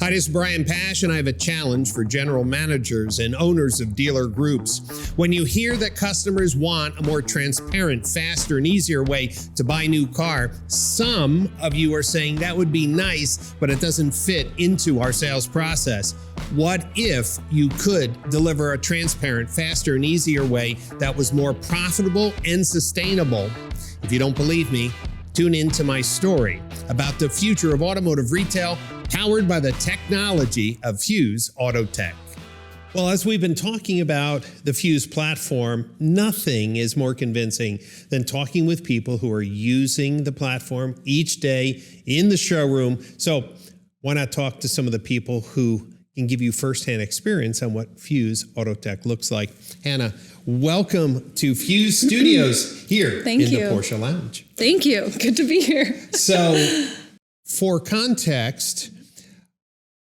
Hi, this is Brian Pasch, and I have a challenge for general managers and owners of dealer groups. When you hear that customers want a more transparent, faster, and easier way to buy a new car, some of you are saying that would be nice, but it doesn't fit into our sales process. What if you could deliver a transparent, faster, and easier way that was more profitable and sustainable? If you don't believe me, tune into my story about the future of automotive retail powered by the technology of Fuse-Autotech. Well, as we've been talking about the Fuse platform, nothing is more convincing than talking with people who are using the platform each day in the showroom. So why not talk to some of the people who can give you firsthand experience on what Fuse-Autotech looks like. Hannah, welcome to Fuse Studios here in the Porsche Lounge. Thank you. Good to be here. So for context,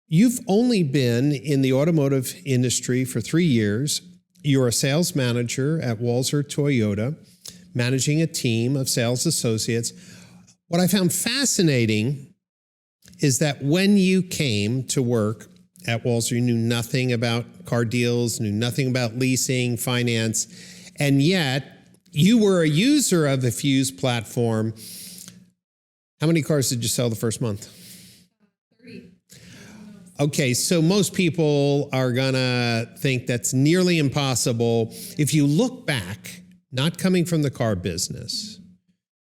you've only been in the automotive industry for 3 years. You're a sales manager at Walser Toyota, managing a team of sales associates. What I found fascinating is that when you came to work at Walser, you knew nothing about car deals, knew nothing about leasing, finance, and yet you were a user of the Fuse platform. How many cars did you sell the first month? 30. Okay, so most people are gonna think that's nearly impossible. If you look back, not coming from the car business,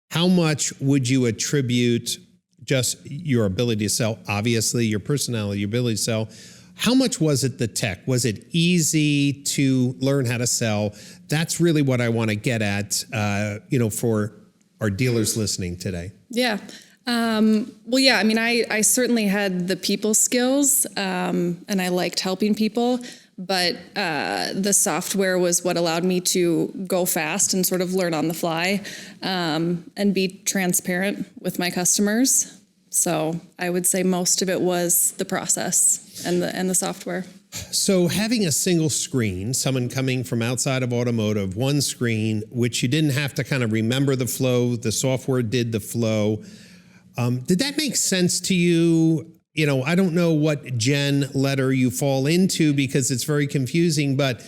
how much would you attribute just your ability to sell, obviously your personality, your ability to sell? How much was it the tech? Was it easy to learn how to sell? That's really what I want to get at, for our dealers listening today. Yeah. I certainly had the people skills, and I liked helping people, but the software was what allowed me to go fast and sort of learn on the fly, and be transparent with my customers. So I would say most of it was the process and the software. So having a single screen, someone coming from outside of automotive, one screen, which you didn't have to kind of remember the flow, the software did the flow. Did that make sense to you? I don't know what gen letter you fall into because it's very confusing, but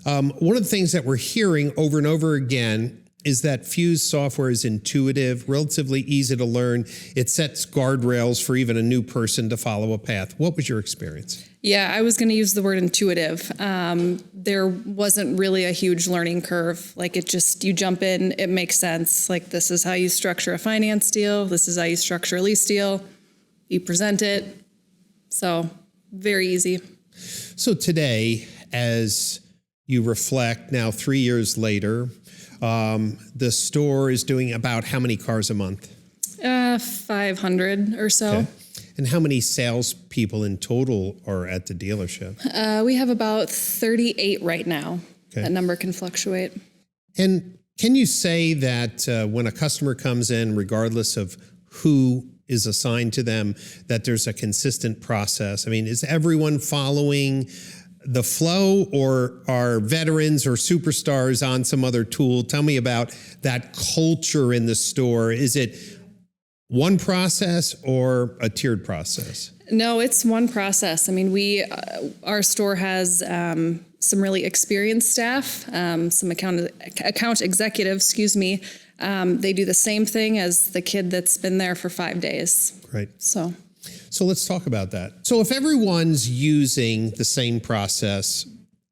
one of the things that we're hearing over and over again is that Fuse software is intuitive, relatively easy to learn. It sets guardrails for even a new person to follow a path. What was your experience? Yeah, I was going to use the word intuitive. There wasn't really a huge learning curve. Like you jump in, it makes sense. Like this is how you structure a finance deal. This is how you structure a lease deal. You present it. So very easy. So today, as you reflect now 3 years later, the store is doing about how many cars a month? 500 or so. Okay. And how many salespeople in total are at the dealership? We have about 38 right now. Okay. That number can fluctuate. And can you say that when a customer comes in, regardless of who is assigned to them, that there's a consistent process? I mean, is everyone following the flow, or are veterans or superstars on some other tool? Tell me about that culture in the store. Is it one process or a tiered process? No, it's one process. I mean, our store has some really experienced staff, some account executives, they do the same thing as the kid that's been there for 5 days. Right. So let's talk about that. So if everyone's using the same process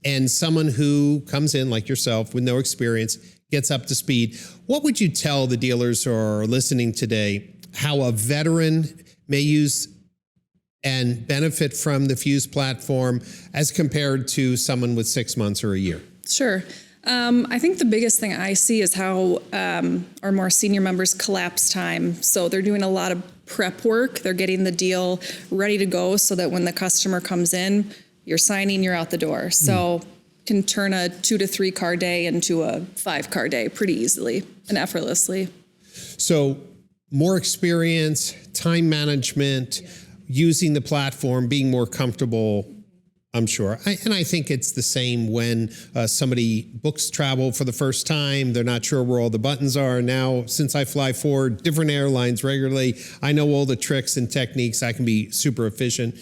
and someone who comes in like yourself with no experience gets up to speed, what would you tell the dealers who are listening today how a veteran may use and benefit from the Fuse platform as compared to someone with 6 months or a year? Sure. I think the biggest thing I see is how our more senior members collapse time. So they're doing a lot of prep work. They're getting the deal ready to go so that when the customer comes in, you're signing, you're out the door. So can turn a 2 to 3 car day into a 5 car day pretty easily and effortlessly. So more experience, time management, using the platform, being more comfortable, I'm sure. And I think it's the same when somebody books travel for the first time. They're not sure where all the buttons are. Now, since I fly for different airlines regularly, I know all the tricks and techniques. I can be super efficient.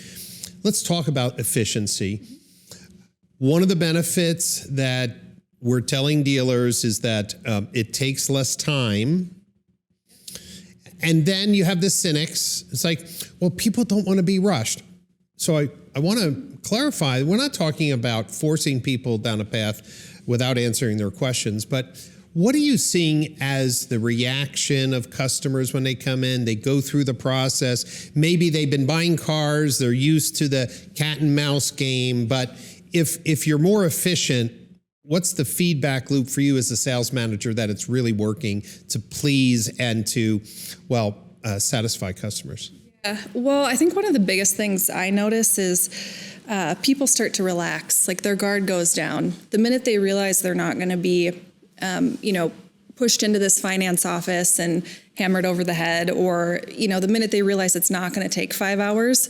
let's talk about efficiency. One of the benefits that we're telling dealers is that it takes less time. And then you have the cynics. It's like, well, people don't want to be rushed. So I want to clarify, we're not talking about forcing people down a path without answering their questions, but what are you seeing as the reaction of customers when they come in? They go through the process. Maybe they've been buying cars. They're used to the cat and mouse game. But if you're more efficient, what's the feedback loop for you as a sales manager that it's really working to please and to, satisfy customers? Yeah. Well, I think one of the biggest things I notice is people start to relax, like their guard goes down. The minute they realize they're not going to be, pushed into this finance office and hammered over the head, or, the minute they realize it's not going to take 5 hours,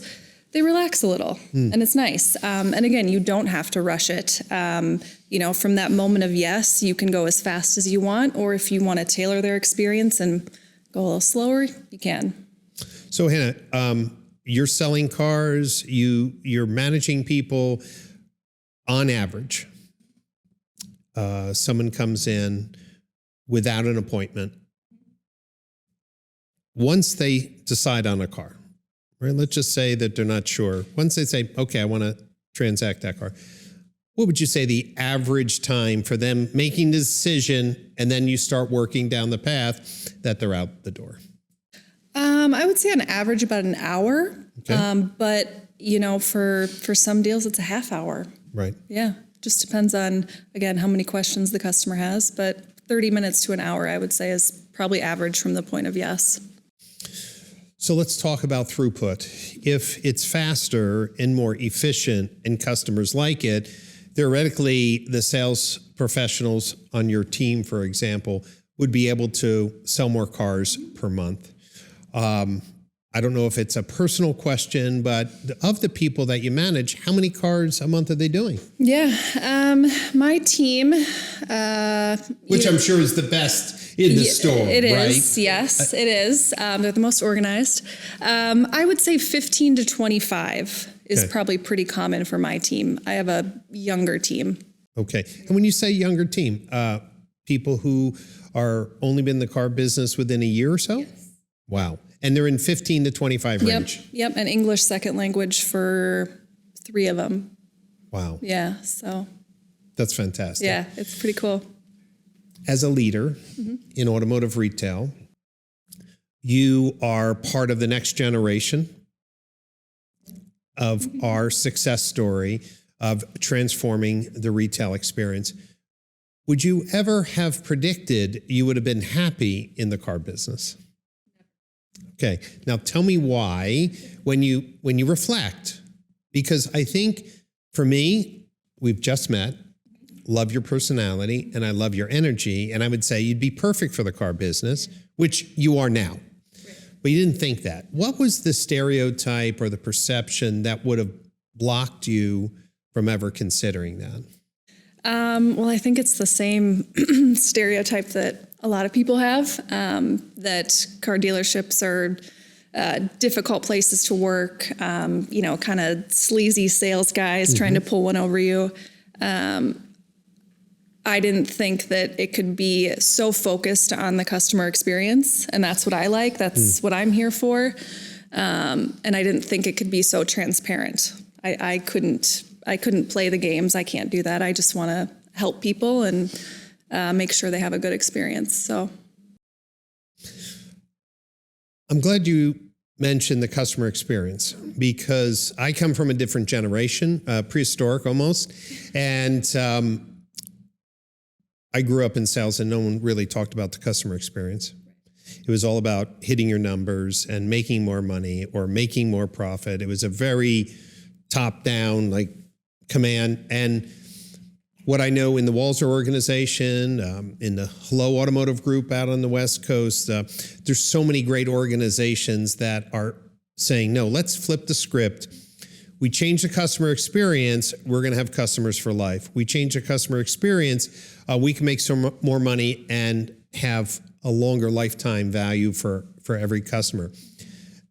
they relax a little, and it's nice. And again, you don't have to rush it. From that moment of yes, you can go as fast as you want, or if you want to tailor their experience and go a little slower, you can. So Hannah, you're selling cars, you're managing people. On average, someone comes in without an appointment. Once they decide on a car, right? Let's just say that they're not sure. Once they say, okay, I want to transact that car, what would you say the average time for them making the decision, and then you start working down the path that they're out the door? I would say on average about an hour. Okay. But for some deals, it's a half hour. Right. Yeah. Just depends on, again, how many questions the customer has. But 30 minutes to an hour, I would say, is probably average from the point of yes. So let's talk about throughput. If it's faster and more efficient and customers like it, theoretically, the sales professionals on your team, for example, would be able to sell more cars per month. I don't know if it's a personal question, but of the people that you manage, how many cars a month are they doing? Yeah, my team, which I'm sure is the best in the store, it right? Is, yes, it is. They're the most organized. I would say 15 to 25 is probably pretty common for my team. I have a younger team. Okay, and when you say younger team, people who are only been in the car business within a year or so? Yes. Wow. And they're in 15 to 25 range. Yep. And English second language for 3 of them. Wow. Yeah. So. That's fantastic. Yeah, it's pretty cool. As a leader in automotive retail, you are part of the next generation of our success story of transforming the retail experience. Would you ever have predicted you would have been happy in the car business? Okay, now tell me why when you reflect, because I think for me, we've just met, love your personality, and I love your energy, and I would say you'd be perfect for the car business, which you are now. But you didn't think that. What was the stereotype or the perception that would have blocked you from ever considering that? Well, I think it's the same stereotype that a lot of people have, that car dealerships are difficult places to work, kind of sleazy sales guys trying to pull one over you. I didn't think that it could be so focused on the customer experience, and that's what I like. That's what I'm here for. And I didn't think it could be so transparent. I couldn't play the games. I can't do that. I just want to help people and make sure they have a good experience. So I'm glad you mentioned the customer experience, because I come from a different generation, prehistoric almost, and I grew up in sales and no one really talked about the customer experience. It was all about hitting your numbers and making more money or making more profit. It was a very top-down command. And what I know in the Walzer organization, in the Hello Automotive Group out on the West Coast, there's so many great organizations that are saying, no, let's flip the script. We change the customer experience, we're going to have customers for life. We change the customer experience, we can make some more money and have a longer lifetime value for every customer.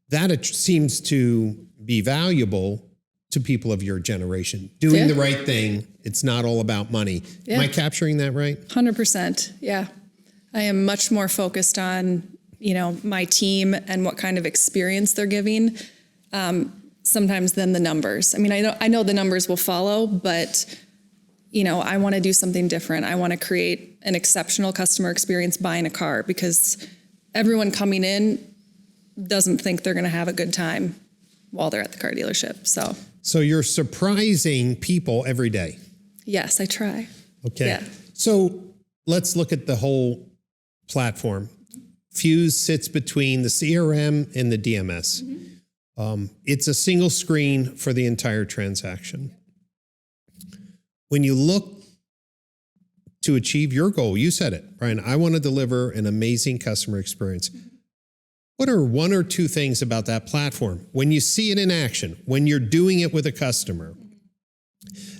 That seems to be valuable to people of your generation. Doing the right thing. It's not all about money. Am I capturing that right? 100%. Yeah. I am much more focused on, my team and what kind of experience they're giving, sometimes than the numbers. I mean, I know the numbers will follow, but, I want to do something different. I want to create an exceptional customer experience buying a car, because everyone coming in doesn't think they're going to have a good time while they're at the car dealership. So you're surprising people every day. Yes, I try. Okay. Yeah. So let's look at the whole platform. Fuse sits between the CRM and the DMS. It's a single screen for the entire transaction. When you look to achieve your goal, you said it, Brian, I want to deliver an amazing customer experience. What are one or two things about that platform, when you see it in action, when you're doing it with a customer,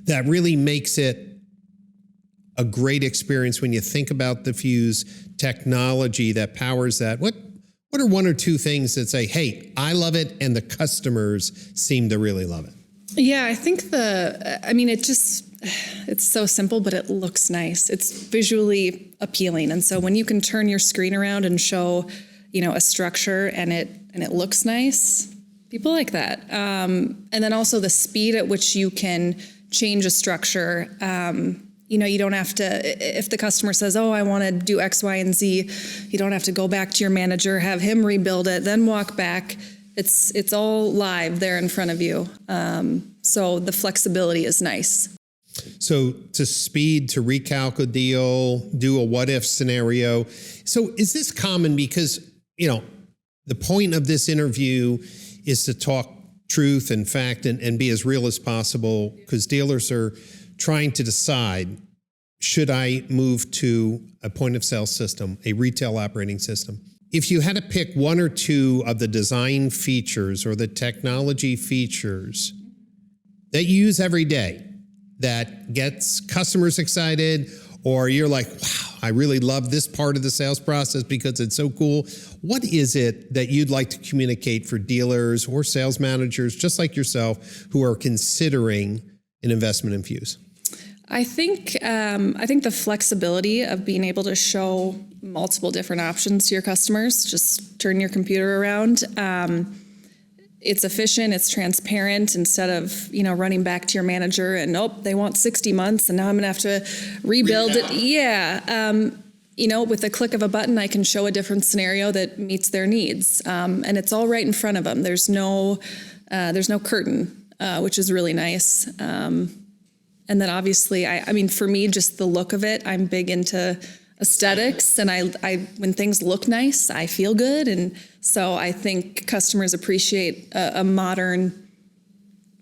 that really makes it a great experience when you think about the Fuse technology that powers that? What are one or two things that say, hey, I love it, and the customers seem to really love it? Yeah, I think it's so simple, but it looks nice. It's visually appealing. And so when you can turn your screen around and show, a structure and it looks nice, people like that. And then also the speed at which you can change a structure. You don't have to, if the customer says, oh, I want to do X, Y, and Z, you don't have to go back to your manager, have him rebuild it, then walk back. It's all live there in front of you. So the flexibility is nice. So to speed, to recalc a deal, do a what if scenario. So is this common? Because, the point of this interview is to talk truth and fact and be as real as possible, because dealers are trying to decide, should I move to a point of sale system, a retail operating system? If you had to pick one or two of the design features or the technology features that you use every day that gets customers excited, or you're like, wow, I really love this part of the sales process because it's so cool. What is it that you'd like to communicate for dealers or sales managers just like yourself who are considering an investment in Fuse? I think the flexibility of being able to show multiple different options to your customers, just turn your computer around. It's efficient, it's transparent, instead of, running back to your manager and, they want 60 months and now I'm gonna have to rebuild it. Yeah. With the click of a button, I can show a different scenario that meets their needs. And it's all right in front of them. There's no curtain, which is really nice. And then obviously, for me, just the look of it, I'm big into aesthetics, and I when things look nice, I feel good. And so I think customers appreciate a modern,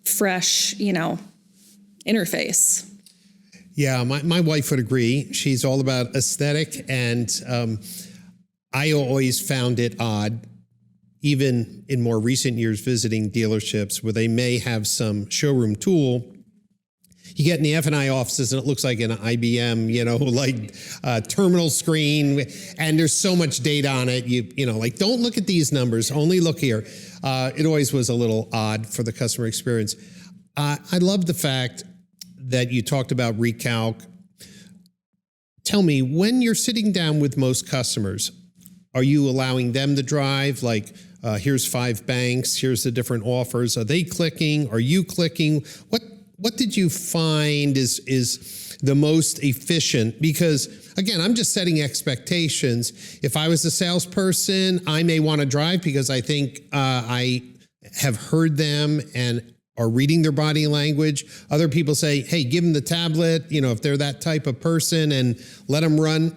fresh, interface. Yeah, my wife would agree. She's all about aesthetic, and I always found it odd, even in more recent years visiting dealerships where they may have some showroom tool. You get in the F&I offices and it looks like an IBM, terminal screen, and there's so much data on it. Don't look at these numbers, only look here. It always was a little odd for the customer experience. I love the fact that you talked about recalc. Tell me, when you're sitting down with most customers, are you allowing them to drive? Here's 5 banks, here's the different offers. Are they clicking? Are you clicking? What did you find is the most efficient? Because again, I'm just setting expectations. If I was a salesperson, I may want to drive because I think I have heard them and are reading their body language. Other people say, hey, give them the tablet, if they're that type of person, and let them run.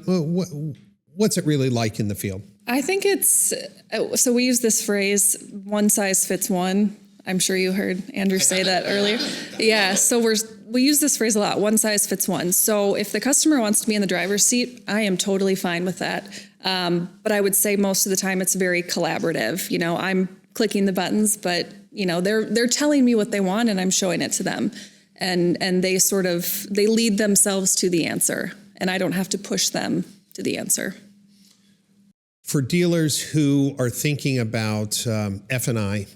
What's it really like in the field? I think so we use this phrase, one size fits one. I'm sure you heard Andrew say that earlier. Yeah, so we use this phrase a lot, one size fits one. So if the customer wants to be in the driver's seat, I am totally fine with that. But I would say most of the time it's very collaborative. I'm clicking the buttons, but they're telling me what they want and I'm showing it to them. And they they lead themselves to the answer, and I don't have to push them to the answer. For dealers who are thinking about F&I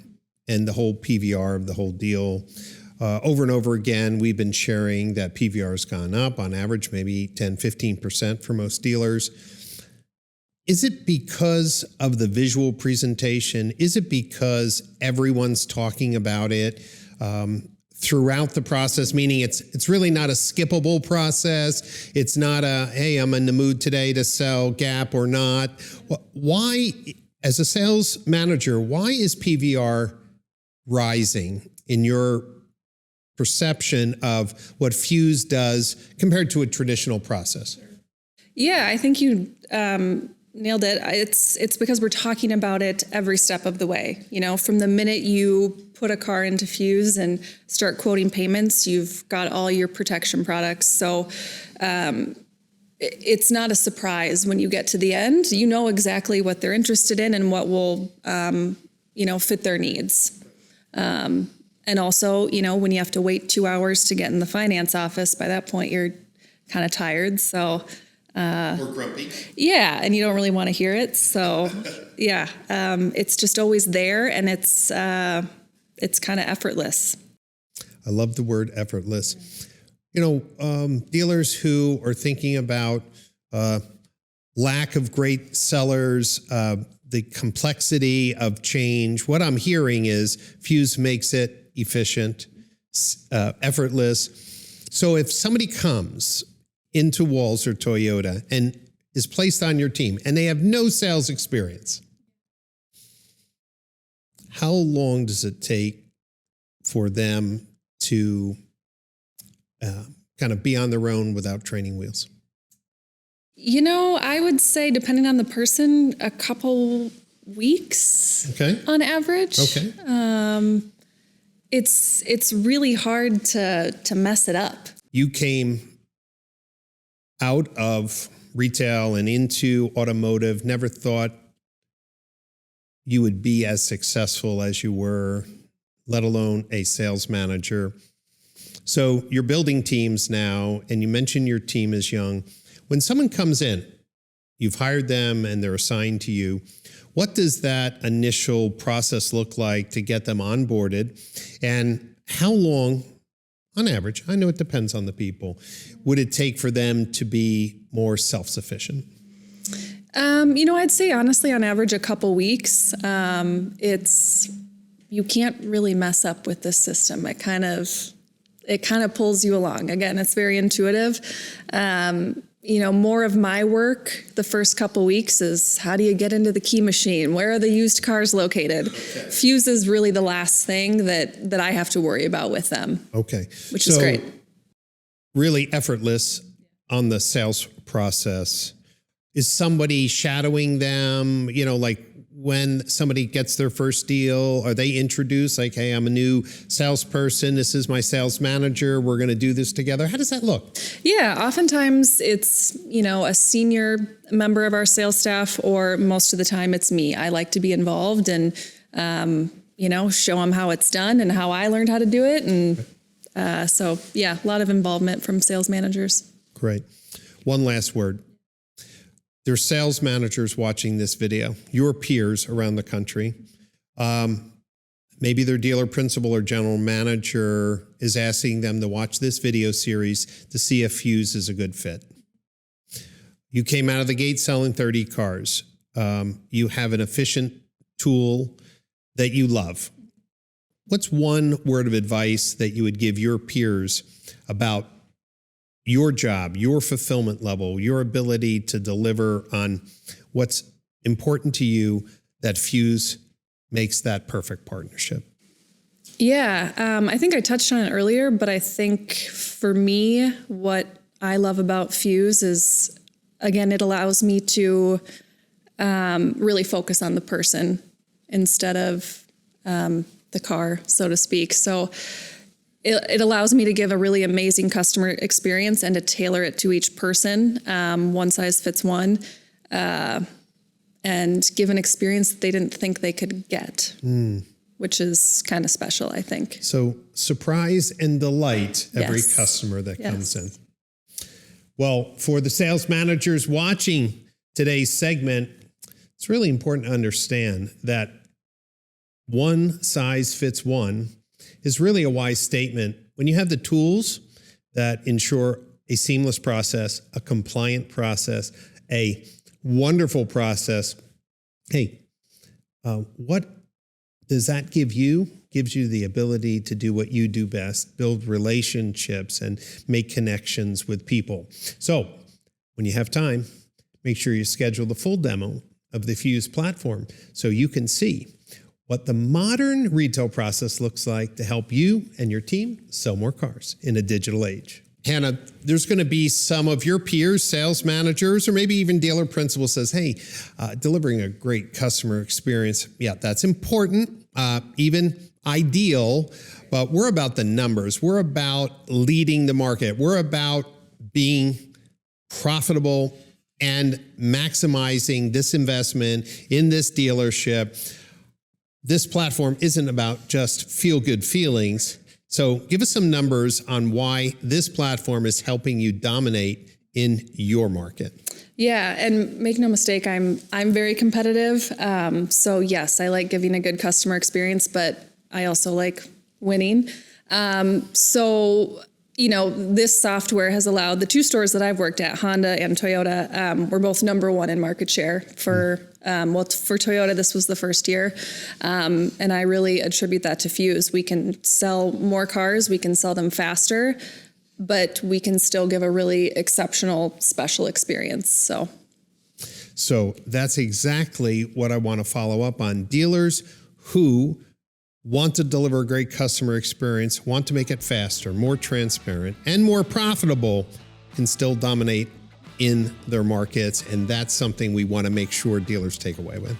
and the whole PVR of the whole deal, Over and over again, we've been sharing that PVR has gone up on average, maybe 10, 15% for most dealers. Is it because of the visual presentation? Is it because everyone's talking about it throughout the process, meaning it's really not a skippable process? It's not a, hey, I'm in the mood today to sell Gap or not. Why, as a sales manager, why is PVR rising in your perception of what Fuse does compared to a traditional process? Yeah, I think you nailed it. It's because we're talking about it every step of the way. You know, from the minute you put a car into Fuse and start quoting payments, you've got all your protection products. So it's not a surprise when you get to the end. You know exactly what they're interested in and what will, fit their needs. And also, when you have to wait 2 hours to get in the finance office, by that point you're kind of tired. So. Or grumpy. Yeah, and you don't really want to hear it. So, yeah, it's just always there, and it's kind of effortless. I love the word effortless. Dealers who are thinking about lack of great sellers, the complexity of change. What I'm hearing is Fuse makes it efficient, effortless. So if somebody comes into Walls or Toyota and is placed on your team and they have no sales experience, how long does it take for them to kind of be on their own without training wheels? I would say, depending on the person, a couple weeks on average. Okay. It's really hard to mess it up. You came out of retail and into automotive, never thought you would be as successful as you were, let alone a sales manager. So you're building teams now, and you mentioned your team is young. When someone comes in, you've hired them and they're assigned to you, what does that initial process look like to get them onboarded? And how long, on average, I know it depends on the people, would it take for them to be more self-sufficient? I'd say honestly, on average, a couple weeks. You can't really mess up with this system. It kind of pulls you along. Again, it's very intuitive. More of my work the first couple weeks is how do you get into the key machine? Where are the used cars located? Okay. Fuse is really the last thing that I have to worry about with them. Okay. Which is great. Really effortless on the sales process. Is somebody shadowing them? Like when somebody gets their first deal, are they introduced like, hey, I'm a new salesperson. This is my sales manager. We're going to do this together. How does that look? Yeah, oftentimes it's, a senior member of our sales staff, or most of the time it's me. I like to be involved and, show them how it's done and how I learned how to do it. And a lot of involvement from sales managers. Great. One last word. There's sales managers watching this video, your peers around the country. Maybe their dealer principal or general manager is asking them to watch this video series to see if Fuse is a good fit. You came out of the gate selling 30 cars. You have an efficient tool that you love. What's one word of advice that you would give your peers about your job, your fulfillment level, your ability to deliver on what's important to you, that Fuse makes that perfect partnership? Yeah, I think I touched on it earlier, but I think for me, what I love about Fuse is, again, it allows me to really focus on the person instead of the car, so to speak. So it allows me to give a really amazing customer experience and to tailor it to each person. One size fits one, and give an experience that they didn't think they could get, which is kind of special, I think. So surprise and delight every customer that comes in. Well, for the sales managers watching today's segment, it's really important to understand that one size fits one. is really a wise statement. When you have the tools that ensure a seamless process, a compliant process, a wonderful process, hey, what does that give you? Gives you the ability to do what you do best, build relationships and make connections with people. So when you have time, make sure you schedule the full demo of the Fuse platform so you can see what the modern retail process looks like to help you and your team sell more cars in a digital age. Hannah, there's going to be some of your peers, sales managers, or maybe even dealer principals says, hey, delivering a great customer experience, yeah, that's important, even ideal, but we're about the numbers. We're about leading the market. We're about being profitable and maximizing this investment in this dealership. This platform isn't about just feel-good feelings. So give us some numbers on why this platform is helping you dominate in your market. Yeah, and make no mistake, I'm very competitive. So yes, I like giving a good customer experience, but I also like winning. So this software has allowed the two stores that I've worked at, Honda and Toyota, we're both #1 in market share for Toyota, this was the first year. And I really attribute that to Fuse. We can sell more cars, we can sell them faster, but we can still give a really exceptional special experience. So that's exactly what I want to follow up on. Dealers who want to deliver a great customer experience, want to make it faster, more transparent, and more profitable, can still dominate in their markets. And that's something we want to make sure dealers take away with.